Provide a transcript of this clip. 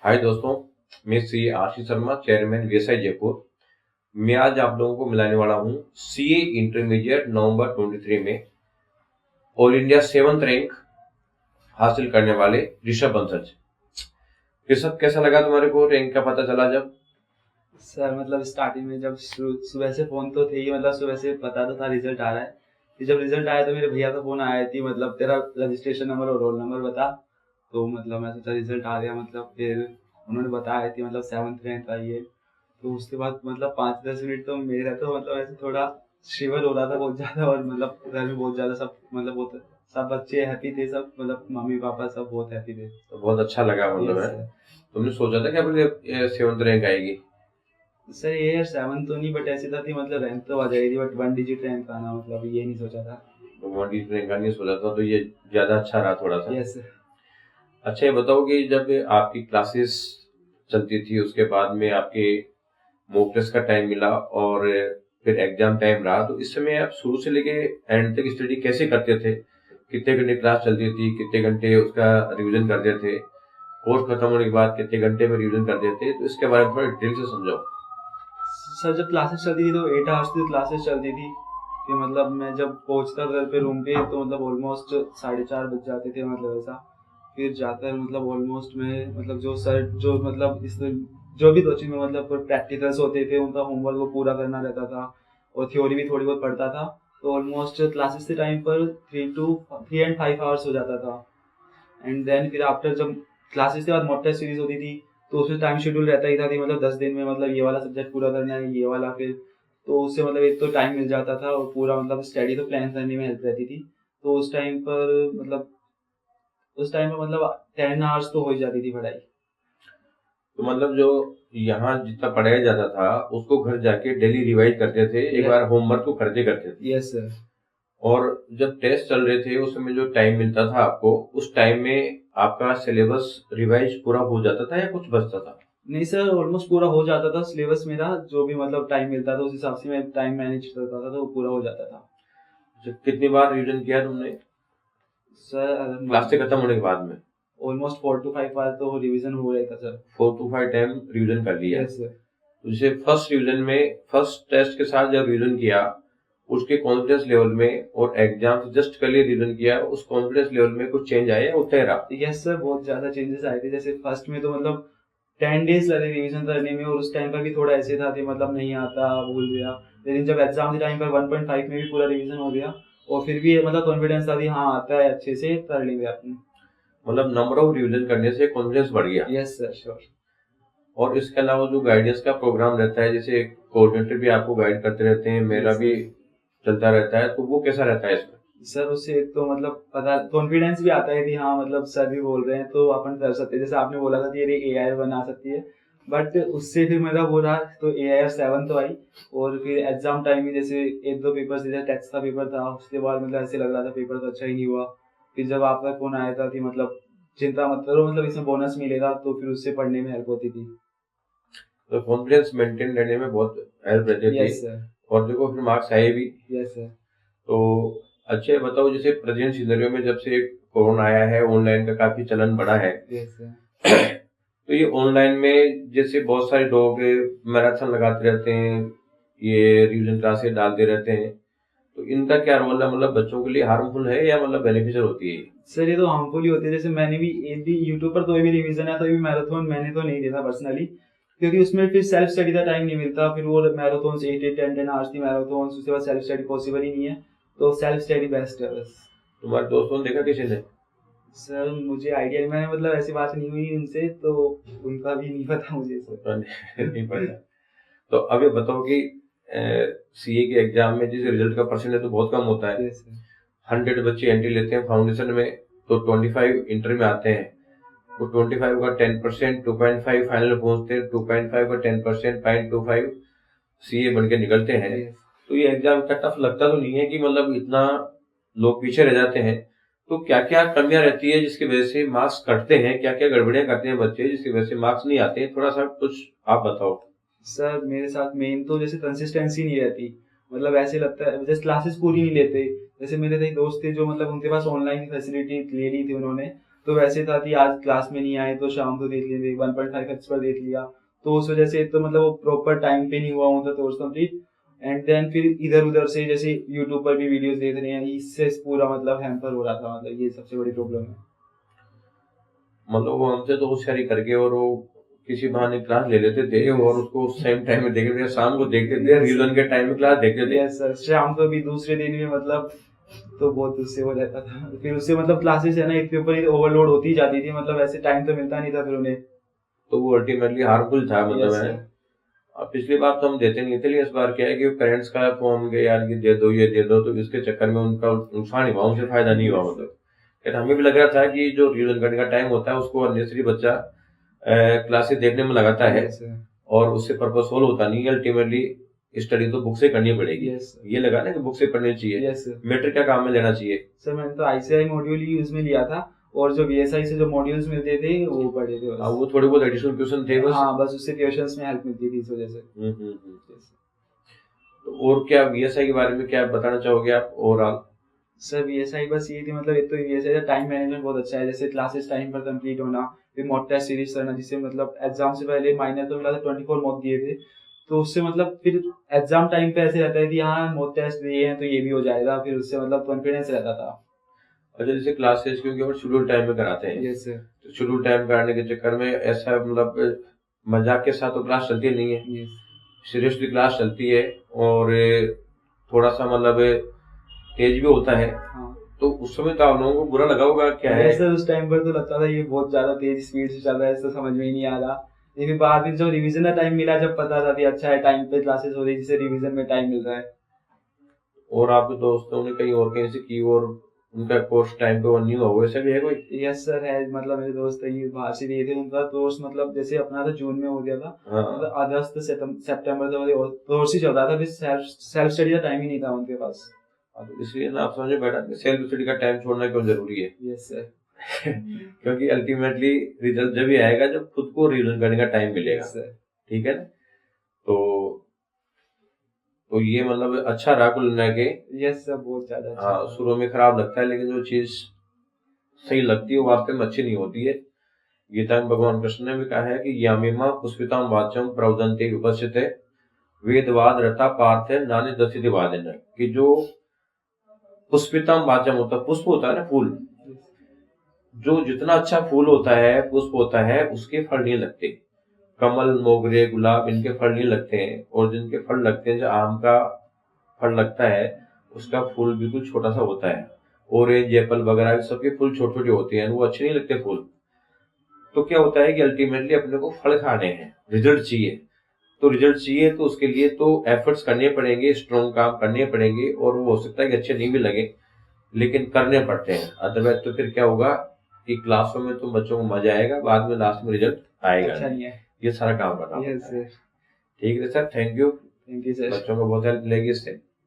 हाय दोस्तों, मैं Shri Ashish Sharma, chairman VSI Jaipur. मैं आज आप लोगों को मिलाने वाला हूँ सीए इंटरमीडिएट नवंबर 23 में ऑल इंडिया 7th रैंक हासिल करने वाले ऋषभ बंसल। ऋषभ, कैसा लगा तुम्हारे को रैंक का पता चला जब? सर मतलब स्टार्टिंग में जब सुबह से फोन तो थे ही, मतलब सुबह से पता तो था रिजल्ट आ रहा है। फिर जब रिजल्ट आया तो मेरे भैया का फोन आया थी, मतलब तेरा रजिस्ट्रेशन नंबर और रोल नंबर बता। तो मतलब मैं सोचा रिजल्ट आ गया, मतलब फिर उन्होंने बताया थी मतलब 7th रैंक आई है। तो उसके बाद मतलब 5-10 मिनट तो मेरा तो मतलब ऐसे थोड़ा शिवर हो रहा था बहुत ज्यादा, और मतलब घर में बहुत ज्यादा सब मतलब बहुत सब बच्चे हैप्पी थे, सब मतलब मम्मी पापा सब बहुत हैप्पी थे। तो बहुत अच्छा लगा, मतलब यस है। सर। तुमने सोचा था कि अपने 7th रैंक आएगी? सर ये यार 7 तो नहीं, बट ऐसी था कि मतलब रैंक तो आ जाएगी, बट 1 डिजिट रैंक आना मतलब ये नहीं सोचा था। तो 1 रैंक का नहीं सोचा था, तो ये ज्यादा अच्छा रहा थोड़ा सा। यस। अच्छा, ये बताओ कि जब आपकी क्लासेस चलती थी, उसके बाद में आपके मॉक टेस्ट का टाइम मिला और फिर एग्जाम टाइम रहा, तो इस समय आप शुरू से लेके एंड तक स्टडी कैसे करते थे? कितने घंटे क्लास चलती थी, कितने घंटे उसका रिवीजन करते थे, कोर्स खत्म होने के बाद कितने घंटे में रिवीजन करते थे? तो इसके बारे में थोड़ा डिटेल से समझाओ। सर जब क्लासेस चलती थी तो 8 आवर्स की क्लासेस चलती थी। कि मतलब मैं जब पहुंचता घर पे रूम पे तो मतलब ऑलमोस्ट 4:30 बज जाते थे, मतलब ऐसा। फिर जाकर मतलब ऑलमोस्ट में मतलब जो सर जो मतलब इस जो भी कोचिंग में मतलब प्रैक्टिकल्स होते थे उनका होमवर्क वो पूरा करना रहता था। और थ्योरी भी थोड़ी बहुत पढ़ता था। तो ऑलमोस्ट क्लासेस के टाइम पर 3 एंड 5 आवर्स हो जाता था। एंड देन फिर आफ्टर जब क्लासेस के बाद मॉक टेस्ट सीरीज होती थी, तो उसमें टाइम शेड्यूल रहता ही था कि मतलब 10 दिन में मतलब ये वाला सब्जेक्ट पूरा करना है, ये वाला फिर। तो उससे मतलब एक तो टाइम मिल जाता था और पूरा मतलब स्टडी तो प्लान करने में हेल्प रहती थी। तो उस टाइम पर मतलब 10 आवर्स तो हो ही जाती थी पढ़ाई। तो मतलब जो यहाँ जितना पढ़ाया जाता था उसको घर जाके डेली रिवाइज करते थे, एक बार होमवर्क को करते करते थे। Yes sir. और जब टेस्ट चल रहे थे उस समय जो टाइम मिलता था आपको, उस टाइम में आपका सिलेबस रिवाइज पूरा हो जाता था या कुछ बचता था? नहीं सर, ऑलमोस्ट पूरा हो जाता था सिलेबस मेरा, जो भी मतलब टाइम मिलता था उस हिसाब से मैं टाइम मैनेज करता था तो वो पूरा हो जाता था। कितनी बार रिवीजन किया तुमने सर अगर क्लास से खत्म होने के बाद में? ऑलमोस्ट 4 to 5 बार तो रिवीजन हो रहा था सर। 4 to 5 टाइम रिवीजन कर लिया। Yes sir. तो जैसे फर्स्ट रिवीजन में, फर्स्ट टेस्ट के साथ जब रिवीजन किया, उसके कॉन्फिडेंस लेवल में और एग्जाम से जस्ट पहले रिवीजन किया, उस कॉन्फिडेंस लेवल में कुछ चेंज आया या उतना ही रहा? यस सर, बहुत ज्यादा चेंजेस आए थे। जैसे फर्स्ट में तो मतलब 10 डेज लगे रिवीजन करने में, और उस टाइम पर भी थोड़ा ऐसे था कि मतलब नहीं आता, भूल गया। लेकिन जब एग्जाम के टाइम पर 1.5 में भी पूरा रिवीजन हो गया, और फिर भी मतलब कॉन्फिडेंस था कि हाँ आता है, अच्छे से कर लेंगे अपने। मतलब नंबर ऑफ रिवीजन करने से कॉन्फिडेंस बढ़ गया। Yes sir, sure. और इसके अलावा जो गाइडेंस का प्रोग्राम रहता है, जैसे कोऑर्डिनेटर भी आपको गाइड करते रहते हैं, मेरा यस भी सर। चलता रहता है, तो वो कैसा रहता है इसमें? सर उससे एक तो मतलब पता कॉन्फिडेंस भी आता है कि हाँ मतलब सर भी बोल रहे हैं तो अपन कर सकते हैं। जैसे आपने बोला था कि ये AI बना सकती है, बट उससे फिर मेरा वो रहा तो AI7 तो आई। और फिर एग्जाम टाइम में जैसे एक दो पेपर जैसे टेक्स्ट का पेपर था, उसके बाद मतलब ऐसे लग रहा था पेपर तो अच्छा ही नहीं हुआ। फिर जब आपका फोन आया था कि मतलब चिंता मत करो, मतलब इसमें बोनस मिलेगा, तो फिर उससे पढ़ने में हेल्प होती थी। तो कॉन्फिडेंस मेंटेन रहने में बहुत हेल्प रहती थी। Yes sir. और देखो फिर मार्क्स आए भी। Yes sir. तो अच्छे बताओ, जैसे प्रेजेंट सिनेरियो में जब से कोरोना आया है, ऑनलाइन का काफी चलन बढ़ा है। Yes sir. तो ये ऑनलाइन में जैसे बहुत सारे लोग मैराथन लगाते रहते हैं, ये रिवीजन क्लासेस डालते रहते हैं, तो इनका क्या रोल है? मतलब बच्चों के लिए हार्मफुल है या मतलब बेनिफिशियल होती है ये? सर ये तो हार्मफुल ही होती है। जैसे मैंने भी एक भी यूट्यूब पर कोई भी रिवीजन है तो भी मैराथन मैंने तो नहीं देखा पर्सनली, क्योंकि उसमें फिर सेल्फ स्टडी का टाइम नहीं मिलता। फिर वो मैराथन 8-8 10-10 आवर्स की मैराथन, उसके बाद सेल्फ स्टडी पॉसिबल ही नहीं है। तो सेल्फ स्टडी बेस्ट है बस। तुम्हारे दोस्तों ने देखा किसी ने? सर मुझे आइडिया नहीं, मैंने मतलब ऐसी बात नहीं हुई उनसे, तो उनका भी नहीं पता मुझे सर। नहीं पढ़ा। तो अब ये बताओ कि सीए के एग्जाम में जैसे रिजल्ट का परसेंटेज तो बहुत कम होता है। Yes sir. 100 बच्चे एंट्री लेते हैं फाउंडेशन में, तो 25 इंटर में आते हैं। तो 25 का 10%, 2.5 फाइनल में पहुंचते हैं, 2.5 का 10%, 0.25 सीए बन के निकलते हैं। यस। तो ये एग्जाम इतना टफ लगता तो नहीं है कि मतलब इतना लोग पीछे रह जाते हैं? तो क्या क्या कमियां रहती है जिसकी वजह से मार्क्स कटते हैं, क्या क्या गड़बड़ियां करते हैं बच्चे जिसकी वजह से मार्क्स नहीं आते हैं? थोड़ा सा कुछ आप बताओ। सर मेरे साथ मेन तो जैसे कंसिस्टेंसी नहीं रहती। मतलब ऐसे लगता है जैसे क्लासेस पूरी नहीं लेते। जैसे मेरे कई दोस्त थे जो मतलब उनके पास ऑनलाइन फैसिलिटी ले ली थी उन्होंने, तो वैसे था कि आज क्लास में नहीं आए तो शाम को देख लेंगे, 1.5 खर्च पर देख लिया, तो उस वजह से तो मतलब वो प्रॉपर टाइम पे नहीं हुआ उनका कोर्स कंप्लीट। एंड देन फिर इधर उधर से जैसे यूट्यूब पर भी वीडियोस देख रहे हैं, इससे पूरा मतलब हैम्पर हो रहा था, मतलब ये सबसे बड़ी प्रॉब्लम है। मतलब वो हमसे तो होशियारी करके और वो किसी बहाने क्लास ले लेते थे और उसको सेम टाइम में देखते थे, शाम को देखते थे, रिवीजन के टाइम में क्लास देखते थे। यस सर, शाम को भी दूसरे दिन में मतलब तो बहुत उससे हो जाता था, फिर उससे मतलब क्लासेस है ना इतने ऊपर ओवरलोड होती ही जाती थी, मतलब ऐसे टाइम तो मिलता नहीं था फिर उन्हें। तो वो अल्टीमेटली हार्मफुल था, मतलब यस है। सर। अब पिछली बार तो हम देते नहीं थे, लेकिन इस बार क्या है कि पेरेंट्स का फोन के यार ये दे दो ये दे दो, तो इसके चक्कर में उनका नुकसान ही हुआ, उनसे फायदा नहीं हुआ। मतलब फिर हमें भी लग रहा था कि जो रिवीजन करने का टाइम होता है उसको अननेसेसरी बच्चा क्लासेस देखने में लगाता है यस सर। और उससे पर्पस सोल्व होता नहीं है। अल्टीमेटली स्टडी तो बुक से करनी पड़ेगी। Yes sir. ये लगा ना कि बुक से पढ़नी चाहिए, यस सर। मैटर क्या काम में लेना चाहिए। सर मैंने तो आईसीआई मॉड्यूल ही यूज में लिया था, और जो वीएसआई से जो मॉड्यूल्स मिलते थे वो पढ़े थे बस। वो थोड़े बहुत एडिशनल क्वेश्चन थे बस। हाँ बस उससे क्वेश्चंस में हेल्प मिलती थी इस वजह से। Yes. तो और क्या वीएसआई के बारे में क्या बताना चाहोगे आप ओवरऑल? सर वीएसआई बस ये थी, मतलब एक तो वीएसआई का टाइम मैनेजमेंट बहुत अच्छा है, जैसे क्लासेस टाइम पर कंप्लीट होना, फिर मॉक टेस्ट सीरीज करना, जिससे मतलब एग्जाम से पहले माइनर तो मिला था 24 मॉक दिए थे, तो उससे मतलब फिर एग्जाम टाइम पे ऐसे रहता है कि हाँ मॉक टेस्ट दिए हैं तो ये भी हो जाएगा, फिर उससे मतलब कॉन्फिडेंस रहता था। अच्छा, जैसे क्लासेस क्योंकि और शेड्यूल टाइम में कराते हैं, यस सर। तो शेड्यूल टाइम कराने के चक्कर में ऐसा मतलब मजाक के साथ तो क्लास चलती नहीं है, यस। सीरियसली क्लास चलती है और थोड़ा सा मतलब तेज भी होता है। हाँ तो उस समय तो आप लोगों को बुरा लगा होगा, क्या है? सर उस टाइम पर तो लगता था ये बहुत ज्यादा तेज स्पीड से चल रहा है, तो समझ में ही नहीं आ रहा, लेकिन बाद में जब रिवीजन का टाइम मिला, जब पता था कि अच्छा है टाइम पे क्लासेस हो रही है, जिससे रिवीजन में टाइम मिल रहा है। और आपके दोस्तों ने कहीं और कहीं से की और उनका कोर्स टाइम पे नहीं हुआ, वैसा भी है कोई? यस सर है, मतलब मेरे दोस्त ये बाहर से दिए थे, उनका कोर्स मतलब जैसे अपना था जून में हो गया था, हाँ। मतलब अगस्त सितंबर तक कोर्स ही चल रहा था, फिर सेल्फ स्टडी का टाइम ही नहीं था उनके पास। तो इसलिए ना आप समझे बैठा कि सेल्फ स्टडी का टाइम छोड़ना क्यों जरूरी है। Yes sir. क्योंकि अल्टीमेटली रिजल्ट जब भी आएगा जब खुद को रिविजन करने का टाइम मिलेगा। सर ठीक है ना? तो ये मतलब अच्छा रहा कुल मिला के। यस सर, बहुत ज्यादा अच्छा। हाँ, शुरू में खराब लगता है, लेकिन जो चीज सही लगती है वो वास्तव में अच्छी नहीं होती है। गीता में भगवान कृष्ण ने भी कहा है कि यामिमा पुष्पिताम वाच्यम प्रवदन्ते उपस्थिते वेदवाद रता पार्थ नानी दसित वादन, कि जो पुष्पिताम वाच्यम होता है, पुष्प होता है ना फूल, जो जितना अच्छा फूल होता है पुष्प होता है उसके फल नहीं लगते। कमल मोगरे गुलाब इनके फल नहीं लगते हैं, और जिनके फल लगते हैं, जो आम का फल लगता है उसका फूल बिल्कुल छोटा सा होता है। ऑरेंज एप्पल वगैरह सबके फूल छोटे छोटे होते हैं, वो अच्छे नहीं लगते फूल। तो क्या होता है कि अल्टीमेटली अपने को फल खाने हैं, रिजल्ट चाहिए। तो रिजल्ट चाहिए तो उसके लिए तो एफर्ट्स करने पड़ेंगे, स्ट्रॉन्ग काम करने पड़ेंगे, और वो हो सकता है कि अच्छे नहीं भी लगे लेकिन करने पड़ते हैं। अदरवाइज तो फिर क्या होगा कि क्लासों में तो बच्चों को मजा आएगा, बाद में लास्ट में रिजल्ट आएगा अच्छा नहीं है। ये सारा काम करना यस पड़ता है। सर। ठीक है sir, thank you. Thank you sir. बच्चों को बहुत हेल्प मिलेगी इससे।